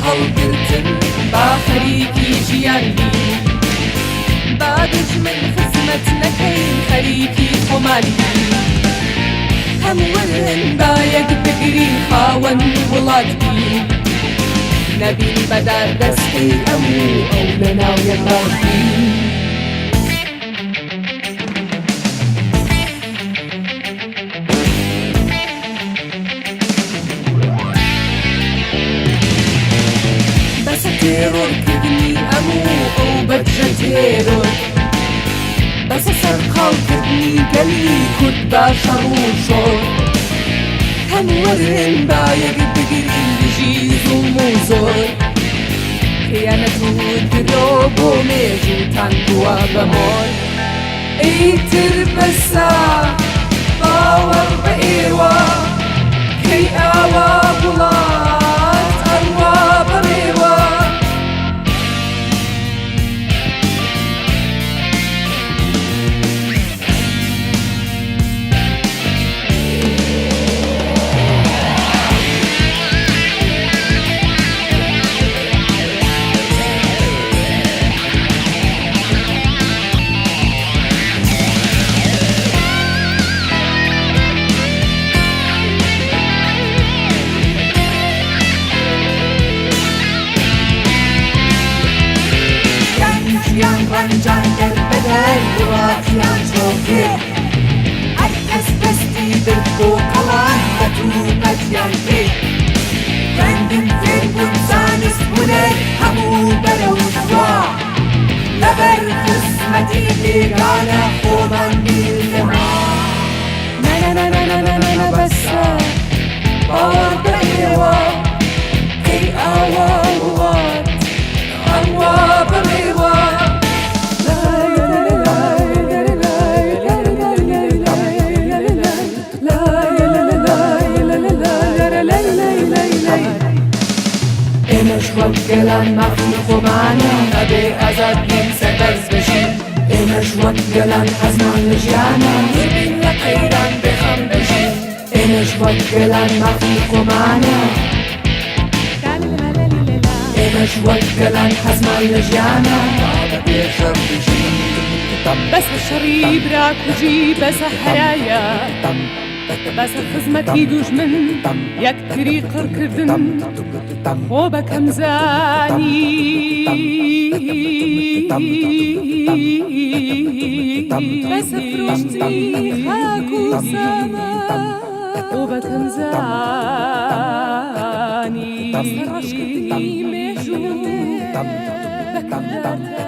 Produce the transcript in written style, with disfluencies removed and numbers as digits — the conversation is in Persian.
هەڵگرتن با خەریکی ژیانی با دژمن خزمەت نەکەین خەریکی خۆمانی هەمووەرن با یەک بگرین خاوەن وڵات بین نەبین بەدار دەستەی هەموو ئەو لەناو یەک باشین تێرۆر کردنی هەموو ئەو بەجە تێرۆر بەسە سەرقاڵکردنی گەلی کورد بە شەڕ و شۆڕ هەمووەرن با یەک بگرین دژی زوڵم و زۆر خیانەت و درۆ بۆ مێژوتان بووە بە مۆر ئەیتر بەسا باوەڕ بە ئێوە کەی ئاوا وڵات ئەڕوا بەڕێوە ڕەنجان دەربەدەر وڵاتیان چۆکرد هەر کەس دەستی برد بۆ کەڵان بەتوبەتیان کرد خوێندن فێربوون زانست هونەر هەموو بەرەو خوا لەبەر خزمەتی بێگانە خۆمان بیردەما نەنەنەنەنەنە بەسە باوەڕ بە ئێوە کەی ئاوا وڵات ئەڕوا بەڕێوە ئێمەش وەک گەلان مافی خۆمانە ئەبێ ئازاد بین سەربەرز بشین ئێمەش وەک گەلان حەزمان لە ژیانە ببین لە قەیران بێخەم بژین ئێمەش وەک گەلان مافی خۆمانە ئێمەش وەک گەلان حەزمان لە ژیانە بەبێ شەڕ بژین بەسە شەڕی براکوژی بەسە هەرایە بەسە خزمەتی دوژمن یەکتری قڕکردن خۆ بەکەم زانی بەسە فرۆشتنی خاک و سەما خۆ بەکەم زانی بەسە ڕەشکردنی مێژوو بەکەم دارە